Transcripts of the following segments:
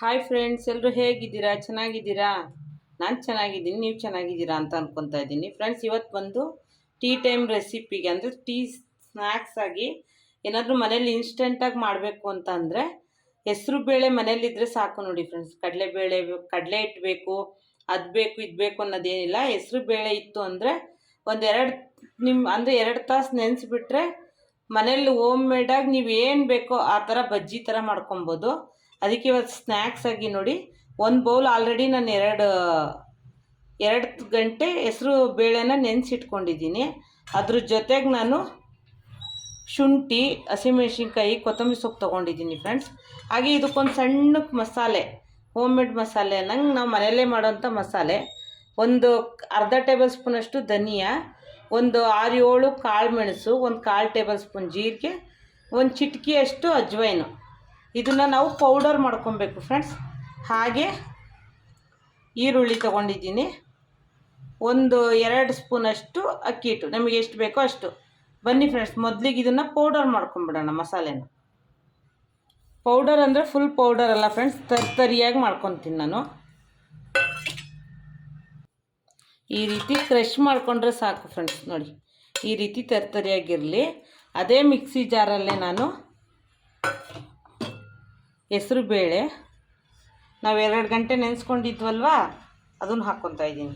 Hi friends, ಎಲ್ಲರೂ ಹೇಗಿದ್ದೀರಾ? ಚೆನ್ನಾಗಿದ್ದೀರಾ? ನಾನು ಚೆನ್ನಾಗಿದ್ದೀನಿ, ನೀವು ಚೆನ್ನಾಗಿದ್ದೀರಾ ಅಂತ ಅನ್ಕೊತಾ ಇದ್ದೀನಿ. ಫ್ರೆಂಡ್ಸ್, ಇವತ್ತು ಬಂದು ಟೀ ಟೈಮ್ ರೆಸಿಪಿಗೆ ಅಂದರೆ ಟೀ ಸ್ನ್ಯಾಕ್ಸ್ ಆಗಿ ಏನಾದರೂ ಮನೇಲಿ ಇನ್ಸ್ಟೆಂಟಾಗಿ ಮಾಡಬೇಕು ಅಂತ ಅಂದರೆ ಹೆಸರು ಬೇಳೆ ಮನೇಲಿದ್ದರೆ ಸಾಕು ನೋಡಿ ಫ್ರೆಂಡ್ಸ್. ಕಡಲೆ ಇಟ್ಬೇಕು, ಅದು ಬೇಕು ಇದು ಬೇಕು ಅನ್ನೋದೇನಿಲ್ಲ. ಹೆಸರು ಬೇಳೆ ಇತ್ತು ಅಂದರೆ ಒಂದೆರಡು ಅಂದರೆ 2 ತಾಸು ನೆನೆಸ್ಬಿಟ್ರೆ ಮನೇಲಿ ಹೋಮ್ ಮೇಡಾಗಿ ನೀವು ಏನು ಬೇಕೋ ಆ ಥರ ಬಜ್ಜಿ ಥರ ಮಾಡ್ಕೊಬೋದು. ಅದಕ್ಕೆ ಇವತ್ತು ಸ್ನ್ಯಾಕ್ಸ್ ಆಗಿ ನೋಡಿ, ಒಂದು ಬೌಲ್ ಆಲ್ರೆಡಿ ನಾನು ಎರಡು ಗಂಟೆ ಹೆಸರು ಬೇಳೆನ ನೆನೆಸಿಟ್ಕೊಂಡಿದ್ದೀನಿ. ಅದ್ರ ಜೊತೆಗೆ ನಾನು ಶುಂಠಿ, ಹಸಿಮೆಣ್ಸಿನ್ಕಾಯಿ, ಕೊತ್ತಂಬರಿ ಸೊಪ್ಪು ತೊಗೊಂಡಿದ್ದೀನಿ ಫ್ರೆಂಡ್ಸ್. ಹಾಗೆ ಇದಕ್ಕೊಂದು ಸಣ್ಣಕ್ಕೆ ಮಸಾಲೆ, ಹೋಮ್ ಮೇಡ್ ಮಸಾಲೆ ಅನ್ನಂಗೆ ನಾವು ಮನೆಯಲ್ಲೇ ಮಾಡೋಂಥ ಮಸಾಲೆ. ಒಂದು ಅರ್ಧ ಟೇಬಲ್ ಸ್ಪೂನಷ್ಟು ಧನಿಯಾ, ಒಂದು 6-7 ಕಾಳು ಮೆಣಸು, ಒಂದು 1/4 ಟೇಬಲ್ ಸ್ಪೂನ್ ಜೀರಿಗೆ, ಒಂದು ಚಿಟಿಕೆಯಷ್ಟು ಅಜ್ವೈನು. ಇದನ್ನು ನಾವು ಪೌಡರ್ ಮಾಡ್ಕೊಬೇಕು ಫ್ರೆಂಡ್ಸ್. ಹಾಗೆ ಈರುಳ್ಳಿ ತೊಗೊಂಡಿದ್ದೀನಿ, ಒಂದು 2 ಸ್ಪೂನಷ್ಟು ಅಕ್ಕಿ ಹಿಟ್ಟು, ನಮಗೆ ಎಷ್ಟು ಬೇಕೋ ಅಷ್ಟು. ಬನ್ನಿ ಫ್ರೆಂಡ್ಸ್, ಮೊದಲಿಗೆ ಇದನ್ನು ಪೌಡರ್ ಮಾಡ್ಕೊಂಬಿಡೋಣ. ಮಸಾಲೆನ ಪೌಡರ್ ಅಂದರೆ ಫುಲ್ ಪೌಡರ್ ಅಲ್ಲ ಫ್ರೆಂಡ್ಸ್, ತರಿಯಾಗಿ ಮಾಡ್ಕೊತೀನಿ ನಾನು. ಈ ರೀತಿ ಕ್ರಷ್ ಮಾಡಿಕೊಂಡ್ರೆ ಸಾಕು ಫ್ರೆಂಡ್ಸ್. ನೋಡಿ, ಈ ರೀತಿ ತರಿಯಾಗಿರಲಿ. ಅದೇ ಮಿಕ್ಸಿ ಜಾರಲ್ಲೇ ನಾನು ಹೆಸರು ಬೇಳೆ ನಾವು 2 ಗಂಟೆ ನೆನೆಸ್ಕೊಂಡಿದ್ವಲ್ವ, ಅದನ್ನು ಹಾಕ್ಕೊತಾ ಇದ್ದೀನಿ.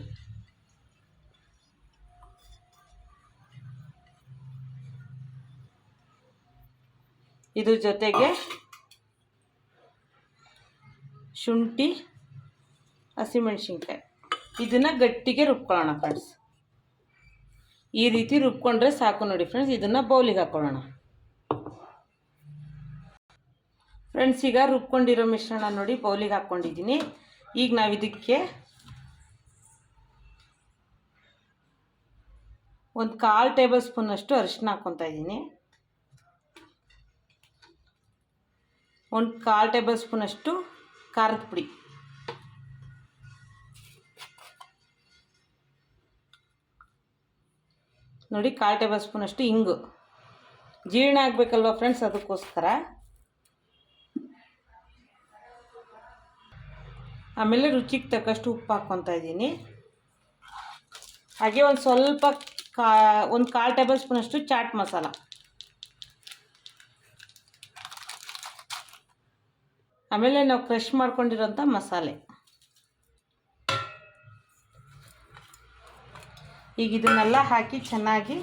ಇದ್ರ ಜೊತೆಗೆ ಶುಂಠಿ, ಹಸಿಮೆಣ್ಸಿನ್ಕಾಯಿ, ಇದನ್ನು ಗಟ್ಟಿಗೆ ರುಬ್ಕೊಳ್ಳೋಣ ಫ್ರೆಂಡ್ಸ್. ಈ ರೀತಿ ರುಬ್ಕೊಂಡ್ರೆ ಸಾಕು ನೋಡಿ ಫ್ರೆಂಡ್ಸ್. ಇದನ್ನು ಬೌಲಿಗೆ ಹಾಕ್ಕೊಳ್ಳೋಣ ಫ್ರೆಂಡ್ಸ್. ಈಗ ರುಬ್ಕೊಂಡಿರೋ ಮಿಶ್ರಣ ನೋಡಿ ಬೌಲಿಗೆ ಹಾಕ್ಕೊಂಡಿದ್ದೀನಿ. ಈಗ ನಾವು ಇದಕ್ಕೆ ಒಂದು 1/4 ಟೇಬಲ್ ಸ್ಪೂನಷ್ಟು ಅರಿಶಿನ ಹಾಕ್ಕೊತಾ ಇದ್ದೀನಿ, ಒಂದು 1/4 ಟೇಬಲ್ ಸ್ಪೂನಷ್ಟು ಖಾರದ ಪುಡಿ, ನೋಡಿ 1/4 ಟೇಬಲ್ ಸ್ಪೂನಷ್ಟು ಇಂಗು. ಜೀರ್ಣ ಆಗಬೇಕಲ್ವ ಫ್ರೆಂಡ್ಸ್, ಅದಕ್ಕೋಸ್ಕರ. ಆಮೇಲೆ ರುಚಿಗೆ ತಕ್ಕಷ್ಟು ಉಪ್ಪು ಹಾಕ್ಕೊತಾ ಇದ್ದೀನಿ. ಹಾಗೆ ಒಂದು ಸ್ವಲ್ಪ ಒಂದು 1/4 ಟೇಬಲ್ ಸ್ಪೂನಷ್ಟು ಚಾಟ್ ಮಸಾಲ. ಆಮೇಲೆ ನಾವು ಕ್ರಷ್ ಮಾಡ್ಕೊಂಡಿರೋಂಥ ಮಸಾಲೆ. ಈಗ ಇದನ್ನೆಲ್ಲ ಹಾಕಿ ಚೆನ್ನಾಗಿ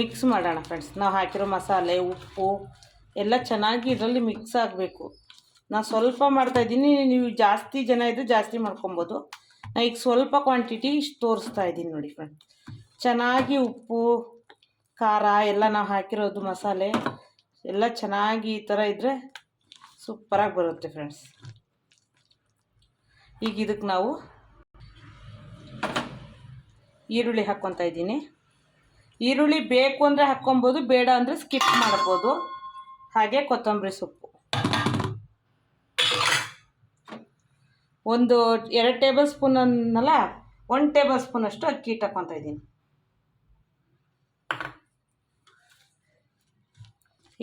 ಮಿಕ್ಸ್ ಮಾಡೋಣ ಫ್ರೆಂಡ್ಸ್. ನಾವು ಹಾಕಿರೋ ಮಸಾಲೆ, ಉಪ್ಪು ಎಲ್ಲ ಚೆನ್ನಾಗಿ ಇದರಲ್ಲಿ ಮಿಕ್ಸ್ ಆಗಬೇಕು. ನಾನು ಸ್ವಲ್ಪ ಮಾಡ್ತಾಯಿದ್ದೀನಿ, ನೀವು ಜಾಸ್ತಿ ಜನ ಇದ್ದರೆ ಜಾಸ್ತಿ ಮಾಡ್ಕೊಬೋದು. ನಾನು ಈಗ ಸ್ವಲ್ಪ ಕ್ವಾಂಟಿಟಿ ಇಷ್ಟು ತೋರಿಸ್ತಾ ಇದ್ದೀನಿ ನೋಡಿ ಫ್ರೆಂಡ್ಸ್. ಚೆನ್ನಾಗಿ ಉಪ್ಪು, ಖಾರ ಎಲ್ಲ ನಾವು ಹಾಕಿರೋದು ಮಸಾಲೆ ಎಲ್ಲ ಚೆನ್ನಾಗಿ ಈ ಥರ ಇದ್ದರೆ ಸೂಪರಾಗಿ ಬರುತ್ತೆ ಫ್ರೆಂಡ್ಸ್. ಈಗ ಇದಕ್ಕೆ ನಾವು ಈರುಳ್ಳಿ ಹಾಕ್ಕೊತಾ ಇದ್ದೀನಿ. ಈರುಳ್ಳಿ ಬೇಕು ಅಂದರೆ ಹಾಕ್ಕೊಬೋದು, ಬೇಡ ಅಂದರೆ ಸ್ಕಿಪ್ ಮಾಡ್ಬೋದು. ಹಾಗೆ ಕೊತ್ತಂಬರಿ ಸೊಪ್ಪು, ಒಂದು 2 ಟೇಬಲ್ ಸ್ಪೂನ್ ಅನ್ನಲ್ಲ, 1 ಟೇಬಲ್ ಸ್ಪೂನಷ್ಟು ಅಕ್ಕಿ ಹಿಟ್ಟು ಹಾಕ್ಕೊತಾ ಇದ್ದೀನಿ.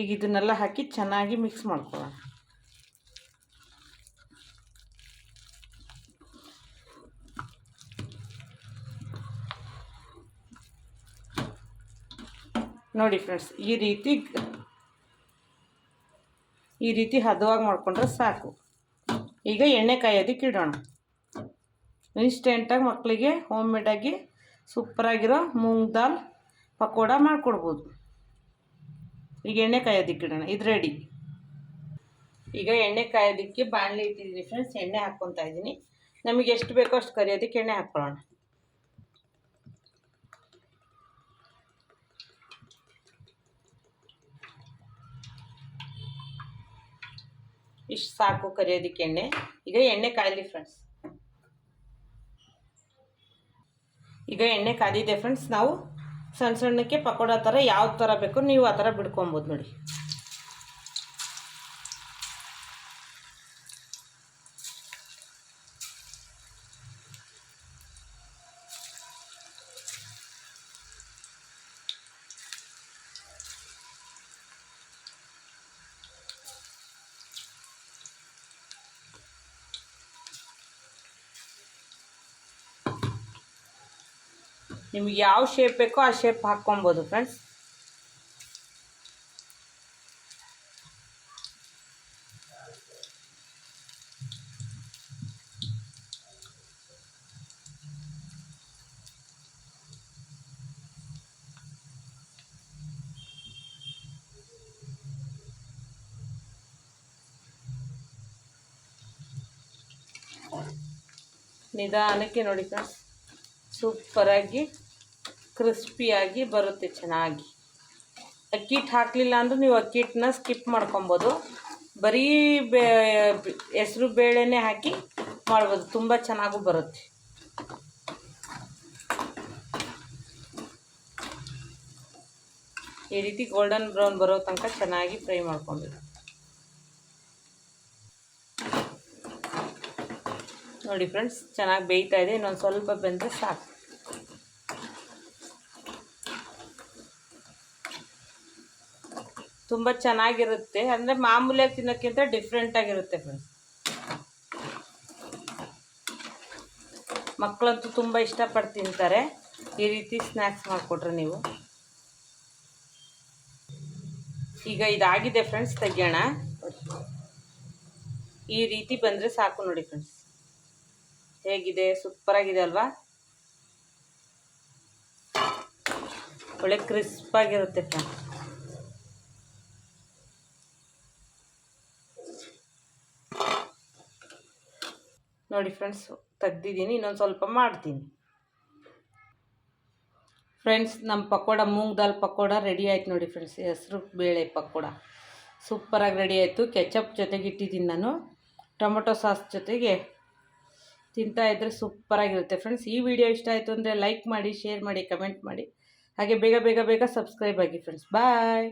ಈಗ ಇದನ್ನೆಲ್ಲ ಹಾಕಿ ಚೆನ್ನಾಗಿ ಮಿಕ್ಸ್ ಮಾಡ್ಕೊಳ್ಳೋಣ. ನೋಡಿ ಫ್ರೆಂಡ್ಸ್, ಈ ರೀತಿ ಹದವಾಗಿ ಮಾಡಿಕೊಂಡ್ರೆ ಸಾಕು. ಈಗ ಎಣ್ಣೆ ಕಾಯೋದಕ್ಕೆ ಇಡೋಣ. ಇನ್ಸ್ಟೆಂಟಾಗಿ ಮಕ್ಕಳಿಗೆ ಹೋಮ್ ಮೇಡಾಗಿ ಸೂಪರಾಗಿರೋ ಮೂಂಗ್ ದಾಲ್ ಪಕೋಡ ಮಾಡಿಕೊಡ್ಬೋದು. ಈಗ ಎಣ್ಣೆ ಕಾಯೋದಕ್ಕೆ ಇಡೋಣ. ಇದು ರೆಡಿ. ಈಗ ಎಣ್ಣೆ ಕಾಯೋದಕ್ಕೆ ಬಾಣಲೆ ಇಟ್ಟಿದ್ದೀನಿ ಫ್ರೆಂಡ್ಸ್. ಎಣ್ಣೆ ಹಾಕ್ಕೊತಾ ಇದ್ದೀನಿ. ನಮಗೆ ಎಷ್ಟು ಬೇಕೋ ಅಷ್ಟು ಕರಿಯೋದಕ್ಕೆ ಎಣ್ಣೆ ಹಾಕ್ಕೊಳ್ಳೋಣ. ಇಷ್ಟು ಸಾಕು ಕರಿಯೋದಕ್ಕೆ ಎಣ್ಣೆ. ಈಗ ಎಣ್ಣೆ ಕಾಯಲಿ ಫ್ರೆಂಡ್ಸ್. ಈಗ ಎಣ್ಣೆ ಕಾದಿದೆ ಫ್ರೆಂಡ್ಸ್. ನಾವು ಸಣ್ಣ ಸಣ್ಣಕ್ಕೆ ಪಕೋಡ ಥರ ಯಾವ ಥರ ಬೇಕೋ ನೀವು ಆ ಥರ ಬಿಡ್ಕೊಬೋದು ನೋಡಿ. ನಿಮ್ಗೆ ಯಾವ ಶೇಪ್ ಬೇಕೋ ಆ ಶೇಪ್ ಹಾಕ್ಕೊಬೋದು ಫ್ರೆಂಡ್ಸ್. ನಿಧಾನಕ್ಕೆ ನೋಡಿ ಫ್ರೆಂಡ್ಸ್, ಸೂಪರಾಗಿ ಕ್ರಿಸ್ಪಿಯಾಗಿ ಬರುತ್ತೆ ಚೆನ್ನಾಗಿ. ಅಕ್ಕಿ ಹಿಟ್ಟು ಹಾಕಲಿಲ್ಲ ಅಂದರೂ ನೀವು ಅಕ್ಕಿ ಹಿಟ್ಟನ್ನ ಸ್ಕಿಪ್ ಮಾಡ್ಕೊಬೋದು. ಬರೀ ಹೆಸರು ಬೇಳೆನೇ ಹಾಕಿ ಮಾಡ್ಬೋದು, ತುಂಬ ಚೆನ್ನಾಗೂ ಬರುತ್ತೆ. ಈ ರೀತಿ ಗೋಲ್ಡನ್ ಬ್ರೌನ್ ಬರೋ ತನಕ ಚೆನ್ನಾಗಿ ಫ್ರೈ ಮಾಡ್ಕೊಬೇಕು. ನೋಡಿ ಫ್ರೆಂಡ್ಸ್, ಚೆನ್ನಾಗಿ ಬೇಯ್ತಾ ಇದೆ. ಇನ್ನೊಂದು ಸ್ವಲ್ಪ ಬೆಂದರೆ ಸಾಕು. ತುಂಬ ಚೆನ್ನಾಗಿರುತ್ತೆ, ಅಂದರೆ ಮಾಮೂಲಿಯಾಗಿ ತಿನ್ನೋಕ್ಕಿಂತ ಡಿಫ್ರೆಂಟಾಗಿರುತ್ತೆ ಫ್ರೆಂಡ್ಸ್. ಮಕ್ಕಳಂತೂ ತುಂಬ ಇಷ್ಟಪಟ್ಟು ತಿಂತಾರೆ ಈ ರೀತಿ ಸ್ನ್ಯಾಕ್ಸ್ ಮಾಡಿಕೊಟ್ರೆ ನೀವು. ಈಗ ಇದಾಗಿದೆ ಫ್ರೆಂಡ್ಸ್, ತೆಗಿಯೋಣ. ಈ ರೀತಿ ಬಂದರೆ ಸಾಕು ನೋಡಿ ಫ್ರೆಂಡ್ಸ್. ಹೇಗಿದೆ? ಸೂಪರಾಗಿದೆ ಅಲ್ವಾ? ಒಳ್ಳೆ ಕ್ರಿಸ್ಪಾಗಿರುತ್ತೆ ಫ್ರೆಂಡ್ಸ್. ನೋಡಿ ಫ್ರೆಂಡ್ಸ್, ತೆಗ್ದಿದ್ದೀನಿ, ಇನ್ನೊಂದು ಸ್ವಲ್ಪ ಮಾಡ್ತೀನಿ. ಫ್ರೆಂಡ್ಸ್, ನಮ್ಮ ಪಕೋಡ, ಮೂಂಗ್ ದಾಲ್ ಪಕೋಡ ರೆಡಿ ಆಯ್ತು ನೋಡಿ ಫ್ರೆಂಡ್ಸ್. ಹೆಸರು ಬೇಳೆ ಪಕೋಡ ಸೂಪರಾಗಿ ರೆಡಿ ಆಯಿತು. ಕೆಚಪ್ ಜೊತೆಗೆ ಇಟ್ಟಿದ್ದೀನಿ ನಾನು, ಟೊಮೊಟೊ ಸಾಸ್ ಜೊತೆಗೆ ತಿಂತಾಯಿದ್ರೆ ಸೂಪರಾಗಿರುತ್ತೆ ಫ್ರೆಂಡ್ಸ್. ಈ ವಿಡಿಯೋ ಇಷ್ಟ ಆಯಿತು ಅಂದರೆ ಲೈಕ್ ಮಾಡಿ, ಶೇರ್ ಮಾಡಿ, ಕಮೆಂಟ್ ಮಾಡಿ. ಹಾಗೆ ಬೇಗ ಬೇಗ ಬೇಗ ಸಬ್ಸ್ಕ್ರೈಬ್ ಆಗಿ ಫ್ರೆಂಡ್ಸ್. ಬಾಯ್.